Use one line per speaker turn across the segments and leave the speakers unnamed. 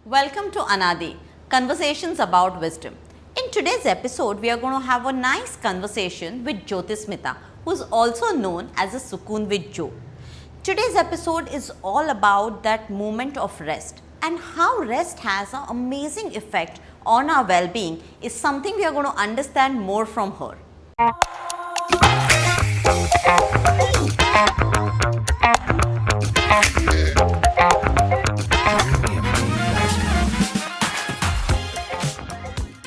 Welcome to Anaadi, Conversations about Wisdom. In today's episode, we are going to have a nice conversation with Jyotismita, who is also known as a Sukoon with Jo. Today's episode is all about that moment of rest, and how rest has an amazing effect on our well-being is something we are going to understand more from her.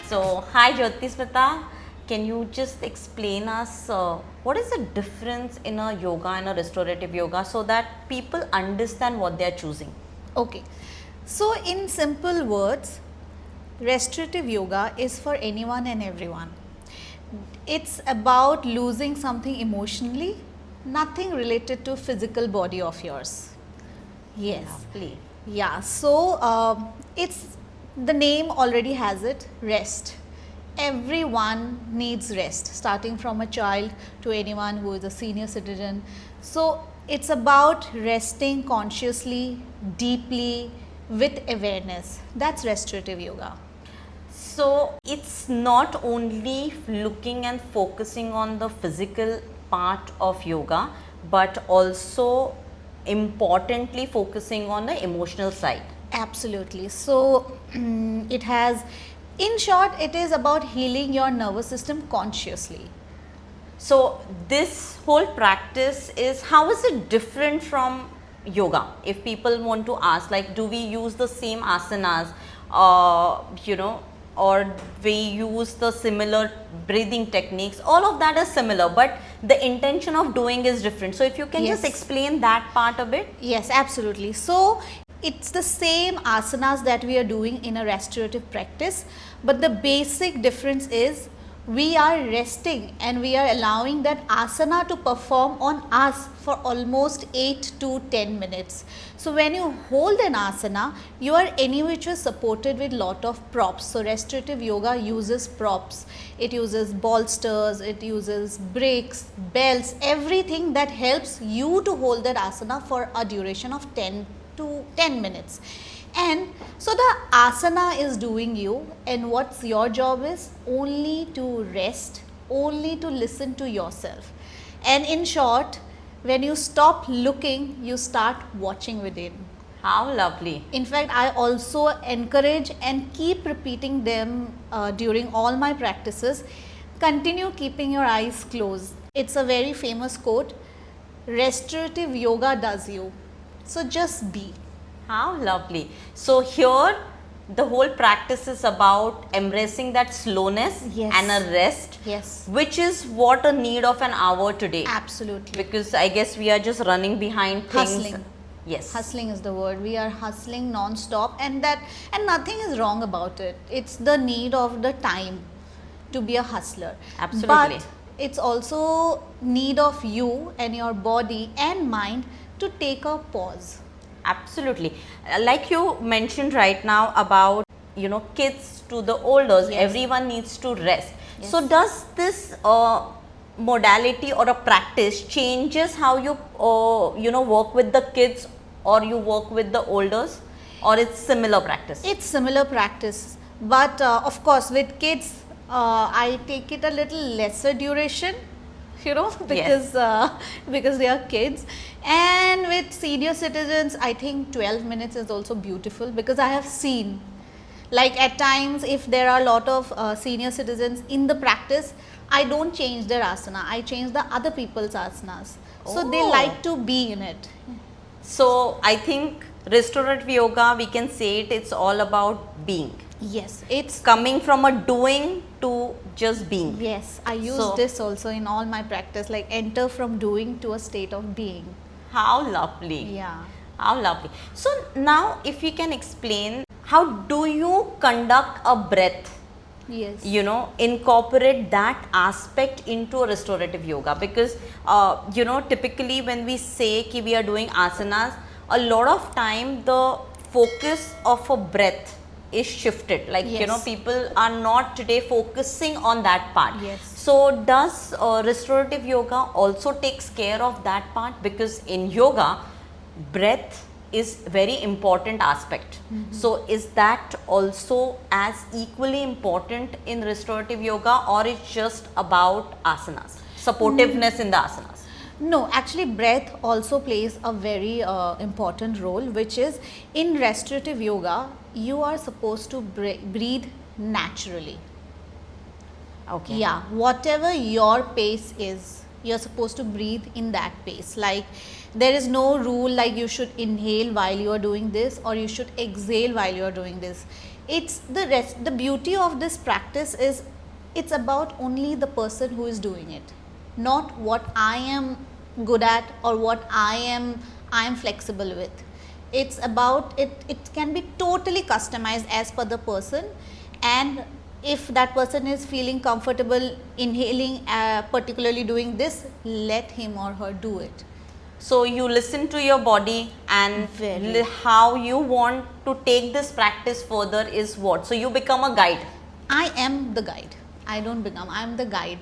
So, hi Jyotismita, can you just explain us what is the difference in a yoga and a restorative yoga so that people understand what they are choosing?
Okay, so in simple words, restorative yoga is for anyone and everyone. It's about losing something emotionally, nothing related to physical body of yours. Yes.
Lovely.
Yeah, so it's the name already has it, rest. Everyone needs rest, starting from a child to anyone who is a senior citizen. So it's about resting consciously, deeply, with awareness. That's restorative yoga.
So, it's not only looking and focusing on the physical part of yoga, but also importantly focusing on the emotional side.
Absolutely. So it has, in short, it is about healing your nervous system consciously.
So, this whole practice is, how is it different from yoga? If people want to ask, like, do we use the same asanas, or we use the similar breathing techniques? All of that is similar, but the intention of doing is different. So, if you can just
Yes.
explain that part a bit.
Yes, absolutely. So it's the same asanas that we are doing in a restorative practice, but the basic difference is we are resting and we are allowing that asana to perform on us for almost 8 to 10 minutes. So when you hold an asana, you are anyway supported with lot of props. So restorative yoga uses props. It uses bolsters, it uses bricks, belts, everything that helps you to hold that asana for a duration of 10 to 10 minutes. And so the asana is doing you, and what's your job is only to rest, only to listen to yourself. And in short, when you stop looking, you start watching within.
How lovely.
In fact, I also encourage and keep repeating them during all my practices. Continue keeping your eyes closed. It's a very famous quote, restorative yoga does you. So just be.
How lovely. So, here the whole practice is about embracing that slowness
Yes.
and a rest,
Yes.
which is what a need of an hour today.
Absolutely.
Because I guess we are just running behind things.
Hustling.
Yes.
Hustling is the word. We are hustling non-stop, and nothing is wrong about it. It's the need of the time to be a hustler.
Absolutely.
But it's also need of you and your body and mind to take a pause.
Absolutely. Like you mentioned right now about, kids to the elders,
Yes.
everyone needs to rest.
Yes.
So, does this modality or a practice changes how you, work with the kids or you work with the elders, or it's similar practice?
It's similar practice, but of course with kids, I take it a little lesser duration, because they are kids. And with senior citizens, I think 12 minutes is also beautiful, because I have seen, like at times if there are a lot of senior citizens in the practice, I don't change their asana, I change the other people's asanas. So they
Oh.
like to be in it.
So, I think restorative yoga, we can say it's all about being.
Yes, it's
Coming from a doing to just being.
yes, I use
So-
this also in all my practice, like enter from doing to a state of being.
How lovely.
Yeah.
How lovely. So, now if you can explain, how do you conduct a breath?
Yes.
Incorporate that aspect into a restorative yoga, because typically when we say ki we are doing asanas, a lot of time the focus of a breath is shifted, like
Yes.
people are not today focusing on that part.
Yes.
So does restorative yoga also takes care of that part? Because in yoga, breath is very important aspect. So is that also as equally important in restorative yoga, or it's just about asanas, supportiveness in the asanas?
No, actually breath also plays a very important role, which is in restorative yoga, you are supposed to breathe naturally.
Okay.
Yeah, whatever your pace is, you're supposed to breathe in that pace. Like there is no rule like you should inhale while you are doing this or you should exhale while you are doing this. It's the beauty of this practice is it's about only the person who is doing it, not what I am good at or what I am flexible with. It's about it can be totally customized as per the person, and if that person is feeling comfortable inhaling, particularly doing this, let him or her do it.
So you listen to your body, and
Very.
how you want to take this practice further is what? So you become a guide.
I am the guide. I don't become, I am the guide.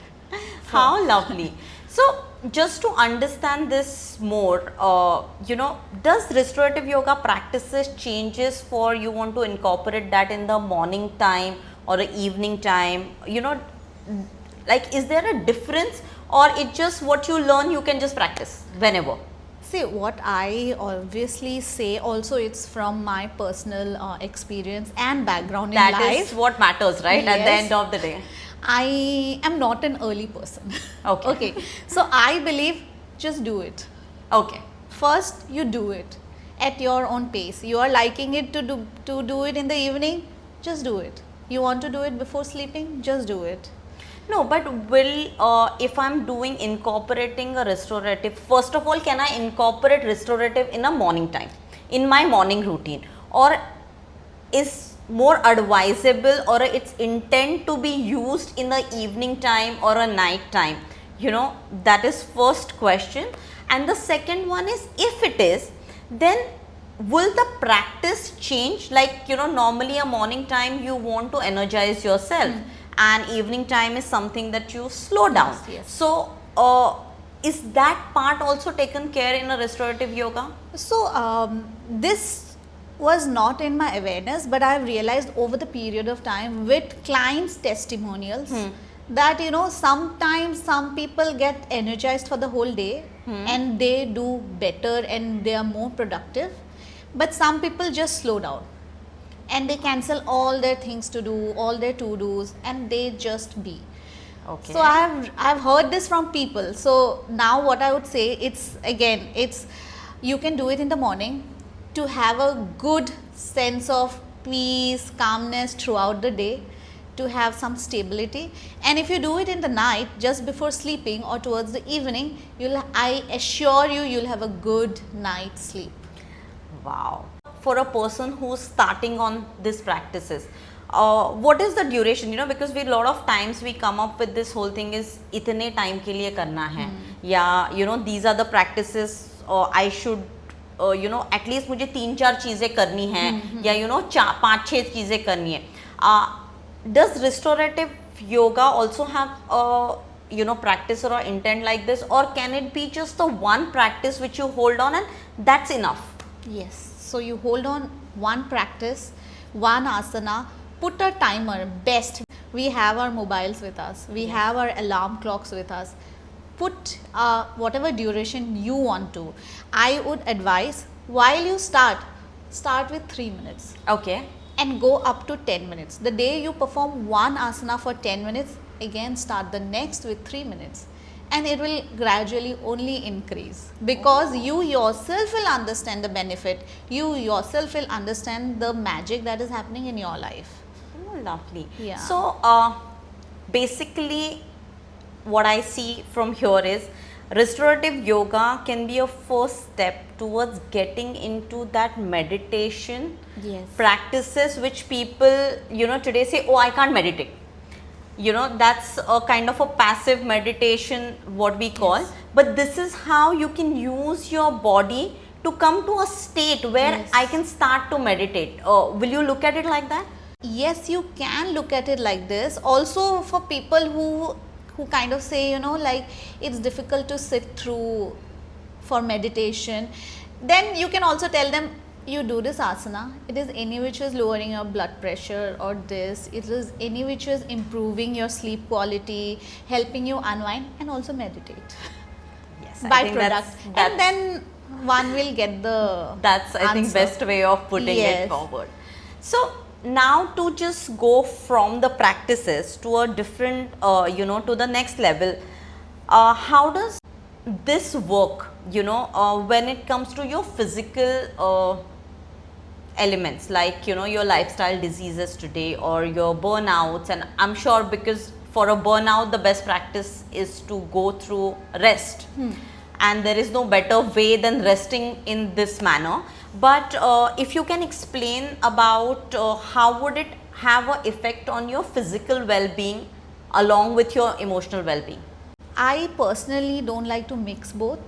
How lovely. So just to understand this more, does restorative yoga practices changes for you want to incorporate that in the morning time or the evening time? Like is there a difference, or it just what you learn you can just practice whenever?
See, what I obviously say also, it's from my personal experience and background in
That
life.
is what matters, right? At the
Yes.
end of the day.
I am not an early person.
Okay.
Okay. So I believe just do it.
Okay.
First, you do it at your own pace. You are liking it to do it in the evening, just do it. You want to do it before sleeping, just do it.
No, but if I'm doing incorporating a restorative, first of all, can I incorporate restorative in a morning time, in my morning routine, or is more advisable or its intent to be used in the evening time or a night time? That is first question. And the second one is, if it is, then will the practice change? Like, normally a morning time you want to energize yourself, and evening time is something that you slow down.
Yes.
So is that part also taken care in a restorative yoga?
So this was not in my awareness, but I've realized over the period of time with clients' testimonials that sometimes some people get energized for the whole day and they do better and they are more productive, but some people just slow down and they cancel all their things to do, all their to-dos, and they just be.
Okay.
So I've heard this from people. So now what I would say, it's you can do it in the morning to have a good sense of peace, calmness throughout the day, to have some stability. And if you do it in the night just before sleeping or towards the evening, I assure you'll have a good night's sleep.
Wow. For a person who's starting on these practices, what is the duration? Because we lot of times we come up with this whole thing is itne time ke liye karna hai, या these are the practices, I should at least मुझे 3-4 चीज़ें करनी हैं, या 5-6 चीज़ें करनी है. Does restorative yoga also have practice or intent like this, or can it be just the one practice which you hold on and that's enough?
Yes. So you hold on one practice, one asana, put a timer. Best, we have our mobiles with us, we have our alarm clocks with us. Put whatever duration you want to. I would advise, while you start with 3 minutes.
Okay.
And go up to 10 minutes. The day you perform one asana for 10 minutes, again start the next with 3 minutes. And it will gradually only increase, because you yourself will understand the benefit. You yourself will understand the magic that is happening in your life.
Oh, lovely.
Yeah.
So basically what I see from here is restorative yoga can be a first step towards getting into that meditation practices which people today say, oh, I can't meditate. That's a kind of a passive meditation, what we call, but this is how you can use your body to come to a state where I can start to meditate. Will you look at it like that?
Yes, you can look at it like this. Also for people who kind of say, like it's difficult to sit through for meditation, Then you can also tell them, you do this asana, it is any which is lowering your blood pressure, or this, it is any which is improving your sleep quality, helping you unwind, and also meditate.
Yes,
Byproduct. And then one will get the
that's I think
answer.
best way of putting
Yes.
it forward. So now to just go from the practices to a different, to the next level, how does this work, when it comes to your physical elements, like your lifestyle diseases today or your burnouts? And I'm sure, because for a burnout the best practice is to go through rest, and there is no better way than resting in this manner. But if you can explain about how would it have an effect on your physical well-being along with your emotional well-being?
I personally don't like to mix both.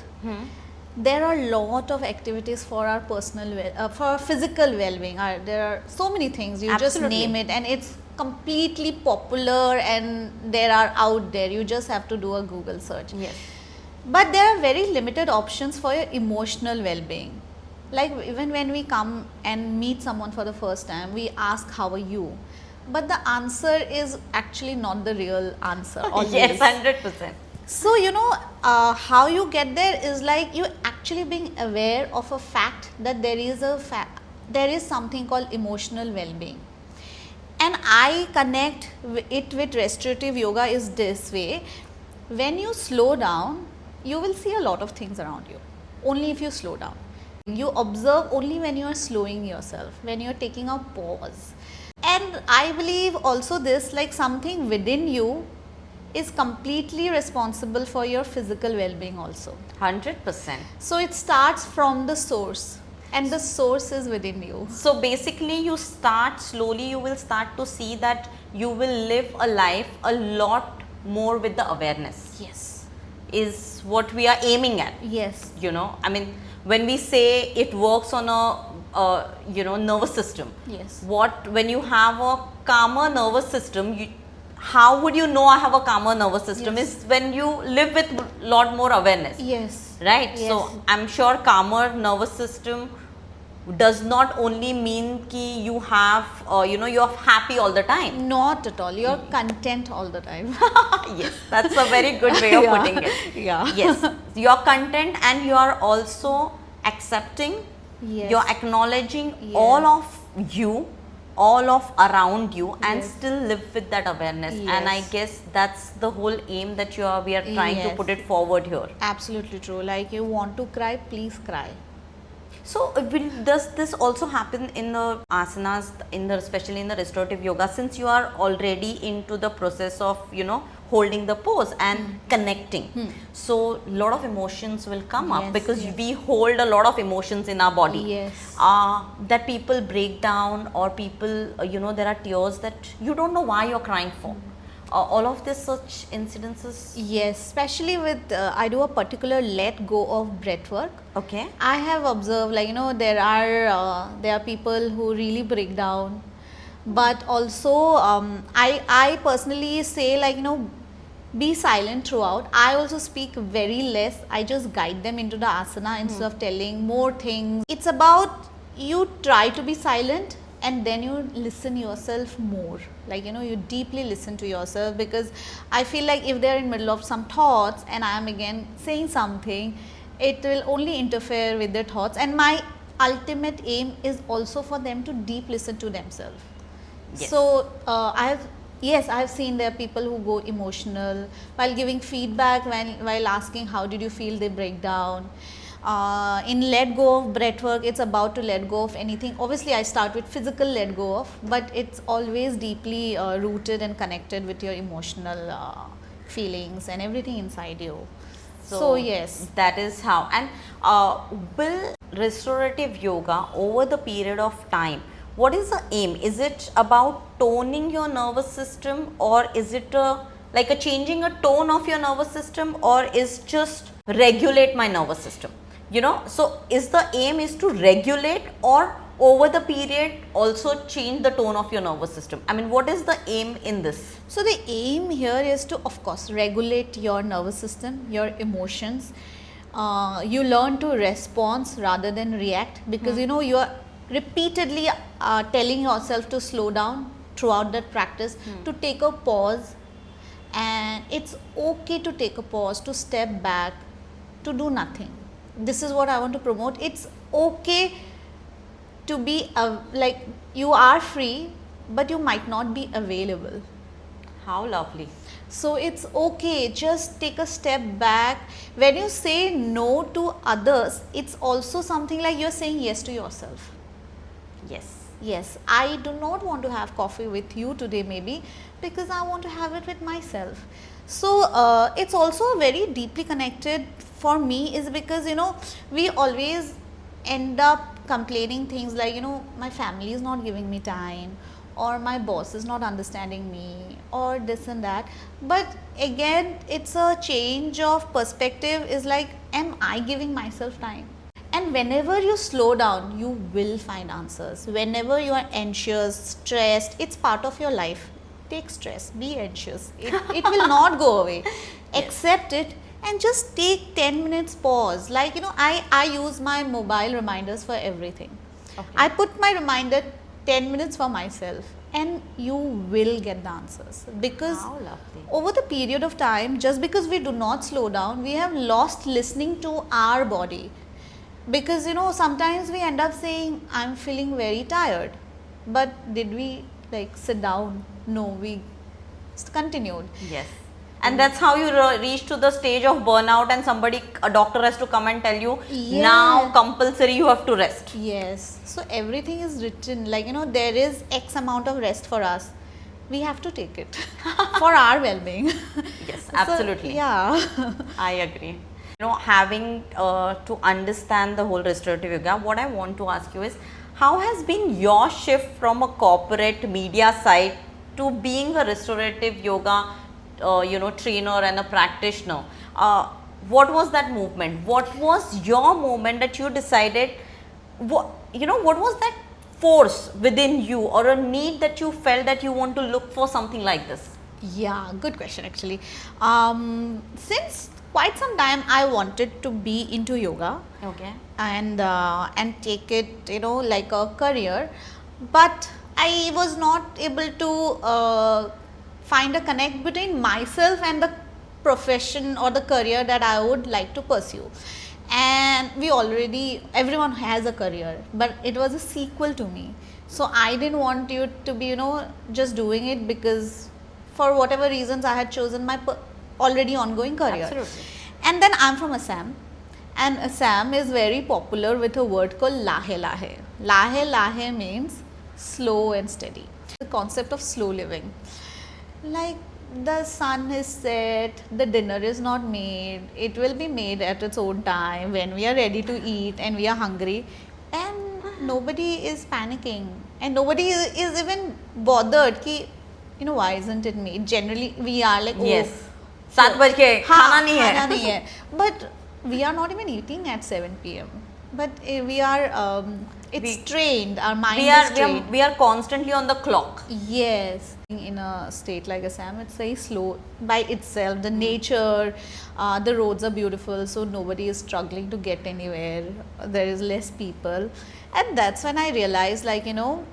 There are a lot of activities for our for our physical well-being. There are so many things, you just
Absolutely.
name it, and it's completely popular, and there are out there, you just have to do a Google search.
Yes.
But there are very limited options for your emotional well-being. Like even when we come and meet someone for the first time, we ask, how are you? But the answer is actually not the real answer always.
Yes, 100%.
So, how you get there is like you actually being aware of a fact that there is something called emotional well-being. And I connect it with restorative yoga is this way. When you slow down, you will see a lot of things around you. Only if you slow down. You observe only when you are slowing yourself, when you are taking a pause. And I believe also this, like something within you is completely responsible for your physical well-being also.
100%.
So it starts from the source, and the source is within you.
So basically you start slowly, you will start to see that you will live a life a lot more with the awareness,
Yes.
is what we are aiming at.
Yes.
I mean, when we say it works on a nervous system,
Yes.
when you have a calmer nervous system, how would you know I have a calmer nervous system?
Yes.
Is when you live with lot more awareness.
Yes.
Right?
Yes.
So I'm sure calmer nervous system does not only mean ki you have, you're happy all the time.
Not at all. You're content all the time.
Yes, that's a very good way of
Yeah.
putting it.
Yeah.
Yes, you're content and you are also accepting,
Yes.
you're acknowledging
Yes.
all of you, all of around you, and
Yes.
still live with that awareness. And I
Yes.
guess that's the whole aim that we are trying to
Yes.
put it forward here.
Absolutely true. Like you want to cry, please cry.
So does this also happen in the asanas, especially in the restorative yoga, since you are already into the process of holding the pose and connecting? So a lot of emotions will come up
Yes,
because
yes.
we hold a lot of emotions in our body.
Yes.
That people break down, or people there are tears that you don't know why you're crying for. All of this such incidences.
Yes, especially with I do a particular let go of breath work.
Okay.
I have observed, like there are people who really break down, but also I personally say, like be silent throughout. I also speak very less. I just guide them into the asana instead of telling more things. It's about you try to be silent, and then you listen yourself more, like you deeply listen to yourself, because I feel like if they are in middle of some thoughts and I am again saying something, it will only interfere with their thoughts, and my ultimate aim is also for them to deep listen to themselves.
Yes.
So I have seen there are people who go emotional while giving feedback, while asking how did you feel, they break down. In let go of breath work, it's about to let go of anything. Obviously I start with physical let go of, but it's always deeply rooted and connected with your emotional feelings and everything inside you. So yes,
that is how. And will restorative yoga over the period of time, what is the aim? Is it about toning your nervous system, or is it like a changing a tone of your nervous system, or is just regulate my nervous system? So is the aim is to regulate, or over the period also change the tone of your nervous system? I mean, what is the aim in this?
so the aim here is to, of course, regulate your nervous system, your emotions, You learn to respond rather than react, because you know you are repeatedly telling yourself to slow down throughout that practice, to take a pause, and it's okay to take a pause, to step back, to do nothing. This is what I want to promote. It's okay to be like, you are free, but you might not be available.
How lovely.
So it's okay, just take a step back. When you say no to others, it's also something like you're saying yes to yourself.
Yes.
Yes, I do not want to have coffee with you today, maybe because I want to have it with myself. So it's also very deeply connected for me, is because you know we always end up complaining things like, you know, my family is not giving me time, or my boss is not understanding me, or this and that. But again, it's a change of perspective. Is like, am I giving myself time? And whenever you slow down, you will find answers. Whenever you are anxious, stressed, it's part of your life. Take stress, be anxious. It will not go away. Accept it and just take 10 minutes pause. Like, you know, I use my mobile reminders for everything.
Okay.
I put my reminder 10 minutes for myself, and you will get the answers. Because
How lovely.
over the period of time, just because we do not slow down, we have lost listening to our body. Because you know, sometimes we end up saying, I'm feeling very tired, but did we like sit down? No, we continued.
Yes. And that's how you reach to the stage of burnout, and a doctor has to come and tell you,
Yeah.
now compulsory you have to rest.
Yes, so everything is written, like, you know, there is X amount of rest for us. We have to take it for our well-being.
Yes,
So,
absolutely.
yeah.
I agree. You know, having to understand the whole restorative yoga, what I want to ask you is, how has been your shift from a corporate media side to being a restorative yoga, trainer and a practitioner? What was that movement? What was your moment that you decided? What was that force within you, or a need that you felt that you want to look for something like this?
Yeah, good question actually. Since quite some time I wanted to be into yoga.
Okay.
And take it, you know, like a career, but I was not able to find a connect between myself and the profession or the career that I would like to pursue. And everyone has a career, but it was a sequel to me. So I didn't want you to be, you know, just doing it because for whatever reasons I had chosen my already ongoing career.
Absolutely.
And then I'm from Assam, and Assam is very popular with a word called lahe lahe. Lahe lahe means slow and steady. The concept of slow living. Like, the sun is set, the dinner is not made, it will be made at its own time when we are ready to eat and we are hungry, and nobody is panicking, and nobody is even bothered ki, you know, why isn't it made? Generally we are like, oh,
Yes. 7 बज के खाना नहीं है.
खाना नहीं है. But we are not even eating at 7 p.m. But we are, it's trained, our mind is trained.
We are constantly on the clock.
Yes. In a state like Assam, it's very slow by itself. The nature, the roads are beautiful, so nobody is struggling to get anywhere. There is less people. And that's when I realized, like, you know,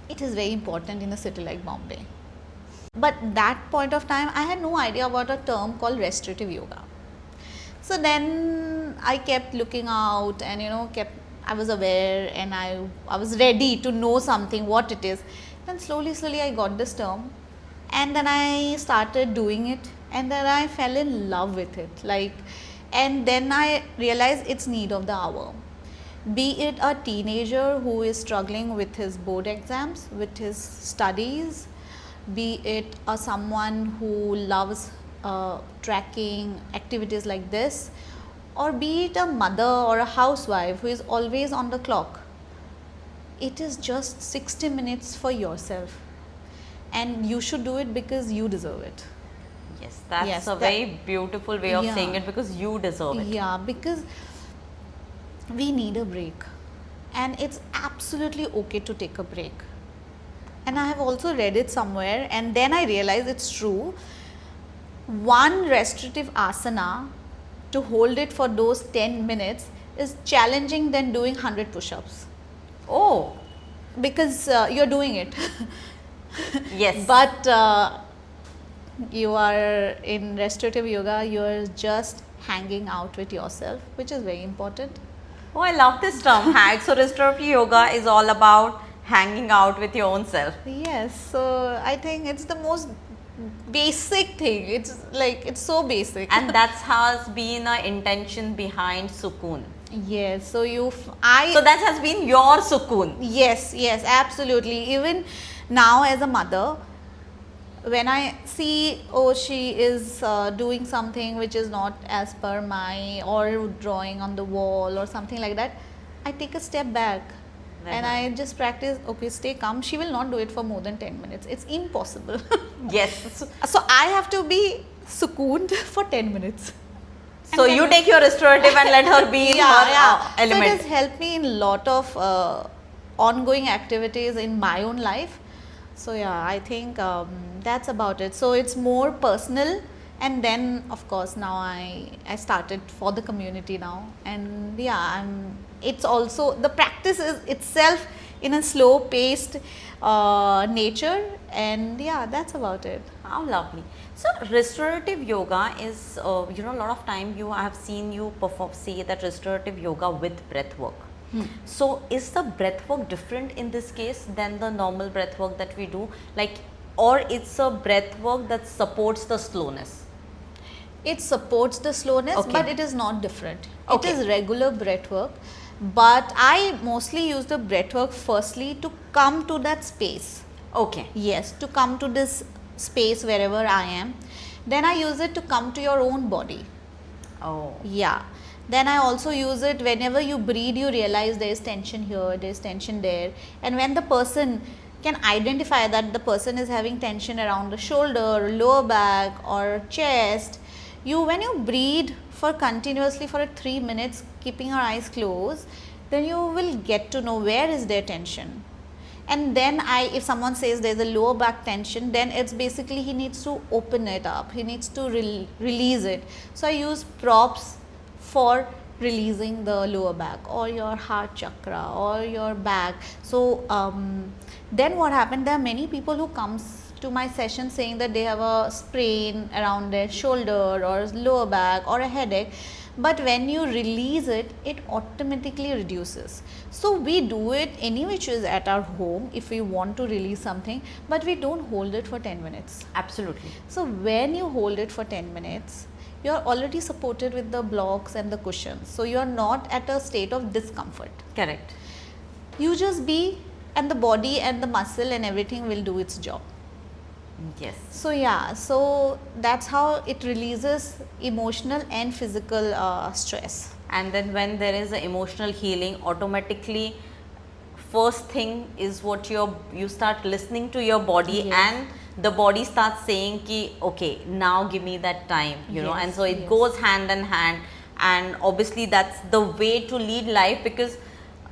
it is very important in a city like Bombay. But that point of time, I had no idea about a term called restorative yoga. So then I kept looking out, and, you know, I was aware, and I was ready to know something, what it is. Then slowly I got this term, and then I started doing it, and then I fell in love with it. Like, and then I realized it's need of the hour. Be it a teenager who is struggling with his board exams, with his studies, be it someone who loves tracking activities like this, or be it a mother or a housewife who is always on the clock. It is just 60 minutes for yourself, and you should do it because you deserve it.
Yes, that's a very beautiful way of saying it, because you deserve it.
Yeah, because we need a break, and it's absolutely okay to take a break. And I have also read it somewhere, and then I realized it's true. One restorative asana to hold it for those 10 minutes is challenging than doing 100 push-ups,
Oh,
because you're doing it.
yes.
But you are in restorative yoga, you're just hanging out with yourself, which is very important.
Oh, I love this term, hang. So, restorative yoga is all about hanging out with your own self.
Yes, so I think it's the most basic thing. It's like, it's so basic.
And that's has been our intention behind Sukoon.
Yes, so
So, that has been your Sukoon.
yes, yes, absolutely. Even now as a mother, when I see, oh, she is doing something which is not as per my, or drawing on the wall or something like that, I take a step back and I just practice, okay, stay calm. She will not do it for more than 10 minutes. It's impossible.
Yes.
So I have to be sukooned for 10 minutes.
So, you take your restorative and let her be in her
So it
element.
has helped me in a lot of ongoing activities in my own life. So yeah, I think that's about it. So it's more personal, and then of course now I started for the community now, and yeah, it's also, the practice is itself in a slow paced nature, and yeah, that's about it.
How lovely. So, restorative yoga is, a lot of time I have seen you perform, say that restorative yoga with breath work. So, is the breath work different in this case than the normal breath work that we do? Like, or it's a breath work that supports the slowness?
It supports the slowness,
Okay.
but it is not different.
Okay.
It is regular breath work, but I mostly use the breath work firstly to come to that space.
Okay.
Yes, to come to this space wherever I am. Then I use it to come to your own body.
Oh.
Yeah. Then I also use it whenever you breathe, you realize there is tension here, there is tension there. And when the person can identify that the person is having tension around the shoulder, lower back or chest, when you breathe for continuously for 3 minutes, keeping your eyes closed, then you will get to know where is their tension. And then if someone says there's a lower back tension, then it's basically he needs to open it up, he needs to release it. So I use props for releasing the lower back or your heart chakra or your back. So then what happened, there are many people who comes to my session saying that they have a sprain around their shoulder or lower back or a headache, but when you release it, it automatically reduces. So we do it any which is at our home if we want to release something, but we don't hold it for 10 minutes.
Absolutely.
So when you hold it for 10 minutes, you are already supported with the blocks and the cushions. So you are not at a state of discomfort.
Correct.
You just be, and the body and the muscle and everything will do its job.
Yes.
So yeah, so that's how it releases emotional and physical stress.
And then when there is an emotional healing, automatically first thing is what you start listening to your body,
Yes.
and the body starts saying ki, okay, now give me that time, know,
Yes,
and so it
yes.
goes hand in hand. And obviously that's the way to lead life, because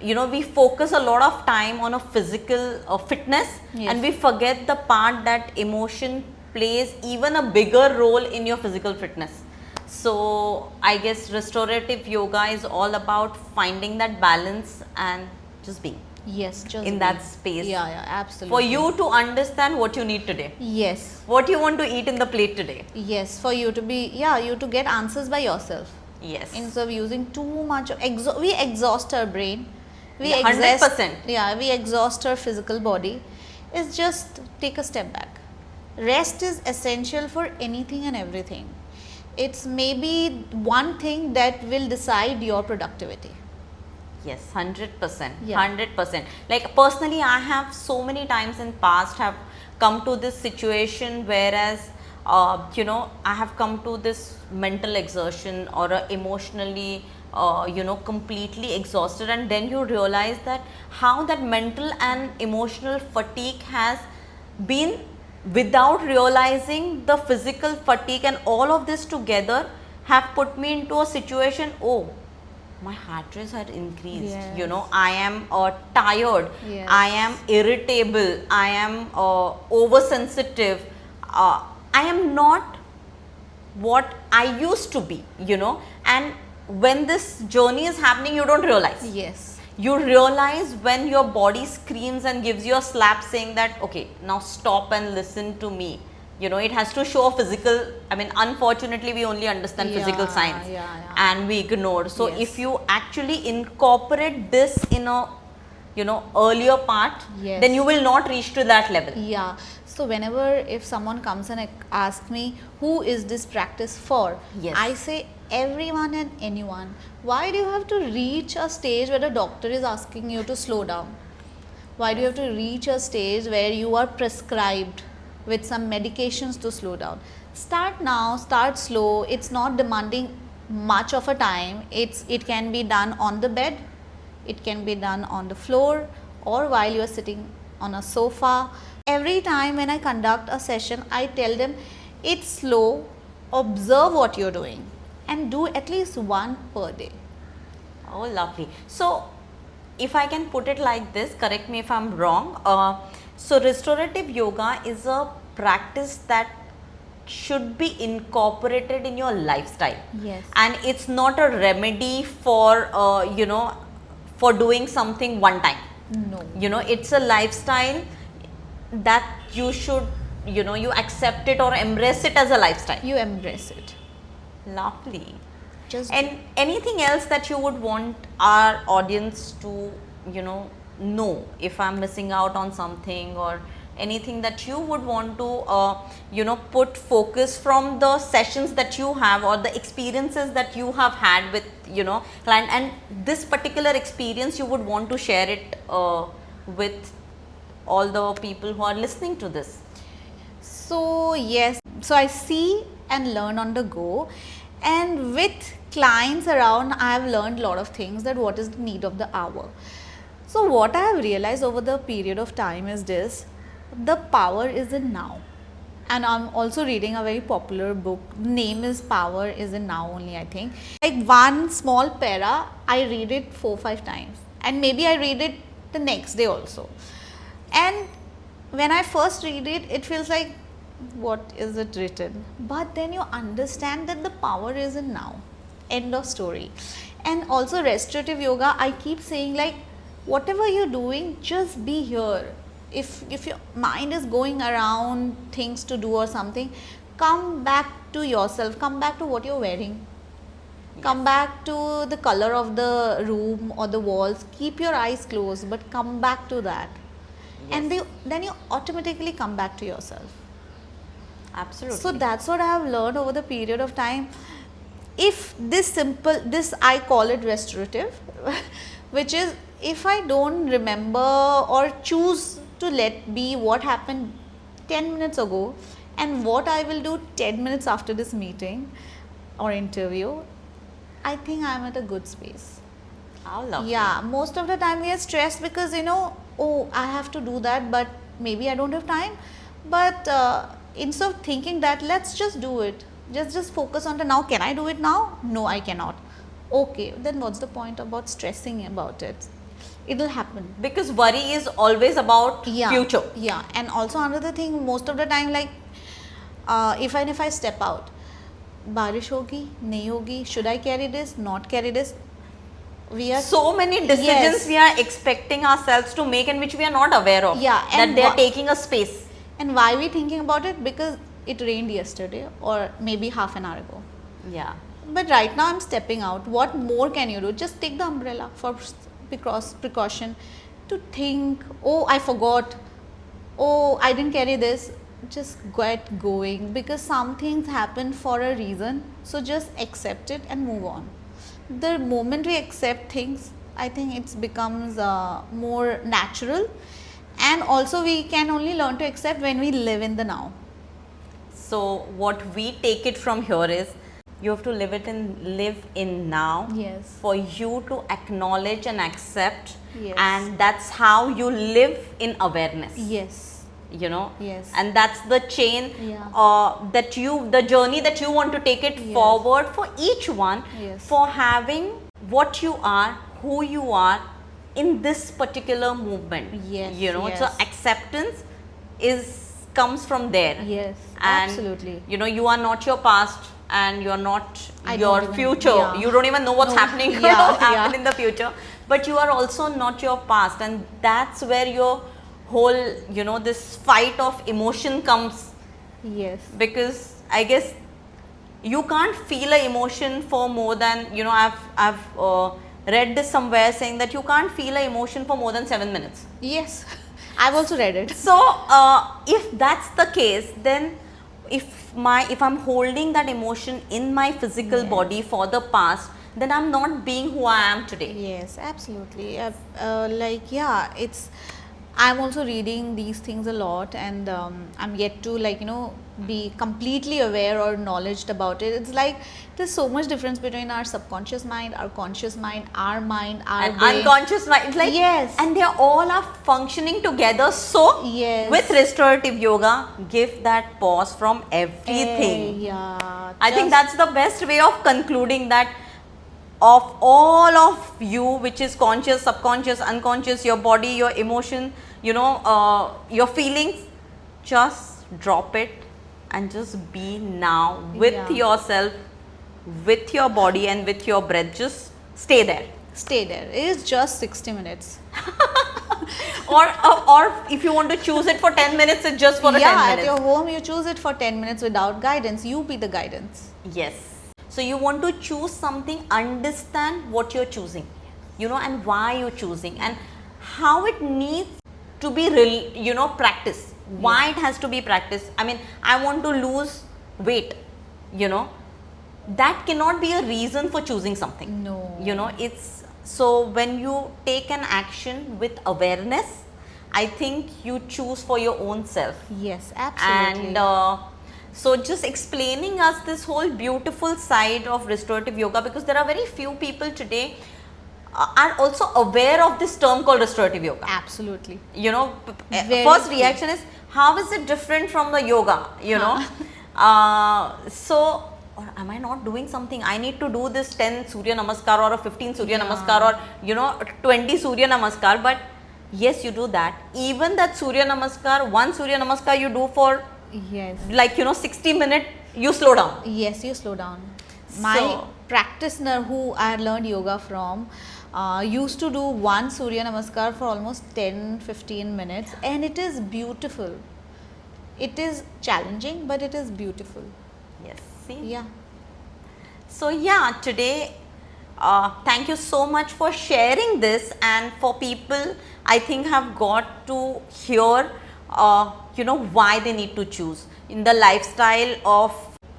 we focus a lot of time on a physical fitness,
Yes.
and we forget the part that emotion plays even a bigger role in your physical fitness. So I guess restorative yoga is all about finding that balance and just being
Yes, just
in
be.
that space.
Yeah, absolutely.
For you to understand what you need today,
Yes,
what you want to eat in the plate today.
yes, for you to be, you to get answers by yourself.
Yes.
Instead of using too much, we exhaust our brain. We
Yeah, 100%.
We exhaust our physical body. It's just take a step back. Rest is essential for anything and everything. It's maybe one thing that will decide your productivity.
Yes, 100%.
Yeah.
100%. Like personally, I have so many times in past have come to this situation, whereas I have come to this mental exertion or emotionally completely exhausted, and then you realize that how that mental and emotional fatigue has been, without realizing the physical fatigue, and all of this together have put me into a situation, oh, my heart rate had increased,
Yes.
I am tired,
Yes.
I am irritable, I am oversensitive, I am not what I used to be, and when this journey is happening, you don't realize.
Yes.
You realize when your body screams and gives you a slap saying that, okay, now stop and listen to me. It has to show a physical, unfortunately, we only understand physical signs and we ignore. So,
Yes.
if you actually incorporate this in a, earlier part,
Yes.
then you will not reach to that level.
Yeah. So whenever if someone comes and asks me who is this practice for,
Yes.
I say everyone and anyone. Why do you have to reach a stage where the doctor is asking you to slow down? Why do you have to reach a stage where you are prescribed with some medications to slow down? Start now, start slow. It's not demanding much of a time. It can be done on the bed, it can be done on the floor, or while you are sitting on a sofa. Every time when I conduct a session, I tell them it's slow, observe what you're doing and do at least one per day.
Oh, lovely. So, if I can put it like this, correct me if I'm wrong. So, restorative yoga is a practice that should be incorporated in your lifestyle.
Yes.
And it's not a remedy for, for doing something one time.
No.
It's a lifestyle that you should, you accept it or embrace it as a lifestyle.
You embrace it.
Lovely.
Just
And anything else that you would want our audience to, know if I'm missing out on something, or anything that you would want to, put focus from the sessions that you have or the experiences that you have had with, client, and this particular experience you would want to share it with all the people who are listening to this.
So yes, so I see and learn on the go, and with clients around I have learned a lot of things, that what is the need of the hour. So what I have realized over the period of time is this: the power is in now. And I'm also reading a very popular book, name is Power is in Now only, I think. Like one small para, I read it 4-5 times, and maybe I read it the next day also. And when I first read it, it feels like, what is it written? But then you understand that the power is in now. End of story. And also restorative yoga, I keep saying, like, whatever you're doing, just be here. If your mind is going around things to do or something, come back to yourself, come back to what you're wearing. Come back to the color of the room or the walls. Keep your eyes closed, but come back to that. And then you automatically come back to yourself.
Absolutely.
So that's what I have learned over the period of time. If this I call it restorative, which is, if I don't remember or choose to let be what happened 10 minutes ago and what I will do 10 minutes after this meeting or interview, I think I'm at a good space.
How lovely.
Yeah, most of the time we are stressed because, oh, I have to do that, but maybe I don't have time. But instead of thinking that, let's just do it. Just focus on the now. Can I do it now? No, I cannot. Okay, then what's the point about stressing about it? It'll happen.
Because worry is always about future.
Yeah, and also another thing, most of the time, like, if I step out, barish hogi, nahi hogi, should I carry this, not carry this? We are
so many decisions we are expecting ourselves to make, and which we are not aware of.
Yeah,
that they are taking a space.
And why we thinking about it? Because it rained yesterday or maybe half an hour ago.
Yeah.
But right now I'm stepping out. What more can you do? Just take the umbrella for precaution, to think, oh, I forgot, oh, I didn't carry this. Just get going, because some things happen for a reason. So just accept it and move on. The moment we accept things, I think it becomes more natural, and also we can only learn to accept when we live in the now.
So what we take it from here is, you have to live in now.
Yes.
For you to acknowledge and accept.
Yes.
And that's how you live in awareness.
Yes. Yes.
And that's the chain, the journey that you want to take it forward for each one.
Yes.
For having what you are, who you are in this particular movement.
Yes.
So acceptance comes from there.
Yes,
And
absolutely.
you are not your past, and you're not
I
your
don't even-
future.
yeah.
You don't even know what's
No,
happening
yeah,
going to happen
yeah.
in the future. But you are also not your past, and that's where your whole, this fight of emotion comes.
Yes.
Because I guess you can't feel an emotion for more than, I've read this somewhere saying that you can't feel an emotion for more than 7 minutes.
Yes. I've also read it.
So if that's the case, then if I'm holding that emotion in my physical
Yes.
body for the past, then I'm not being who I am today.
Yes, absolutely. I'm also reading these things a lot, and I'm yet to be completely aware or knowledgeable about it. It's like there's so much difference between our subconscious mind, our conscious mind, our
And
brain.
unconscious mind, it's like,
Yes.
and they all are functioning together. So
Yes.
with restorative yoga, give that pause from everything.
Yeah.
I think
just-
that's the best way of concluding that of all of you, which is conscious, subconscious, unconscious, your body, your emotion, your feelings, just drop it and just be now with
Yeah.
yourself, with your body and with your breath. Just stay there.
Stay there. It is just 60 minutes.
or if you want to choose it for 10 minutes, it's just for the 10
At
minutes.
your home, you choose it for 10 minutes without guidance. You be the guidance.
Yes. So you want to choose something, understand what you're choosing, and why you're choosing, and how it needs to be practiced. Why it has to be practiced. I mean, I want to lose weight, that cannot be a reason for choosing something.
No.
It's so when you take an action with awareness, I think you choose for your own self.
Yes, absolutely.
And so just explaining us this whole beautiful side of restorative yoga, because there are very few people today are also aware of this term called restorative yoga.
Absolutely.
First
Very few.
reaction is, how is it different from the yoga, so, or am I not doing something? I need to do this 10 Surya Namaskar or a 15 Surya
Yeah.
Namaskar or 20 Surya Namaskar. But yes, you do that. Even that Surya Namaskar, one Surya Namaskar you do for
Yes.
60 minutes, you slow down.
Yes, you slow down. My
So-
practitioner who I learned yoga from used to do one Surya Namaskar for almost 10-15 minutes, and it is beautiful. It is challenging, but it is beautiful.
Yes, see.
Yeah.
So yeah, today thank you so much for sharing this, and for people I think have got to hear why they need to choose in the lifestyle of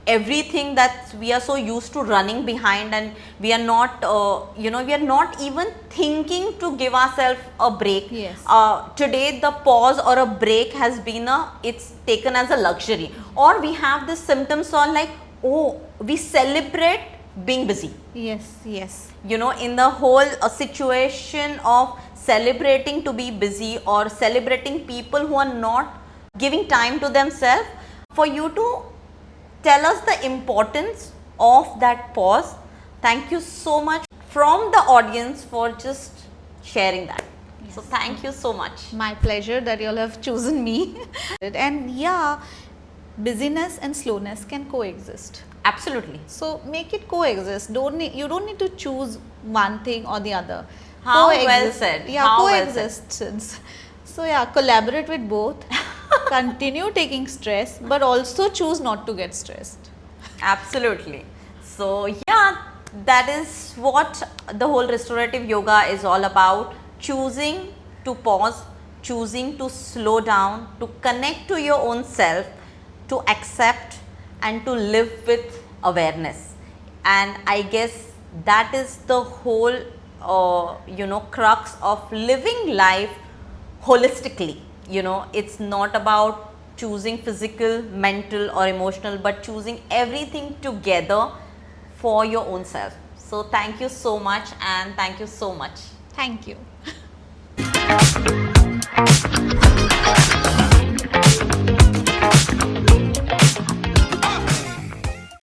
everything that we are so used to running behind, and we are not we are not even thinking to give ourselves a break.
Yes.
Today the pause or a break has been it's taken as a luxury, or we have this symptoms on like, oh, we celebrate being busy.
Yes, yes.
In the whole situation of celebrating to be busy, or celebrating people who are not giving time to themselves, for you to tell us the importance of that pause. Thank you so much from the audience for just sharing that.
Yes.
So thank you so much.
My pleasure that you all have chosen me. And yeah, busyness and slowness can coexist.
Absolutely.
So make it coexist. You don't need to choose one thing or the other.
How well said.
Yeah,
How well
coexistence. So yeah, collaborate with both. Continue taking stress, but also choose not to get stressed.
Absolutely. So yeah, that is what the whole restorative yoga is all about. Choosing to pause, choosing to slow down, to connect to your own self, to accept and to live with awareness. And I guess that is the whole crux of living life holistically. It's not about choosing physical, mental or emotional, but choosing everything together for your own self. So thank you so much, and thank you so much.
Thank you.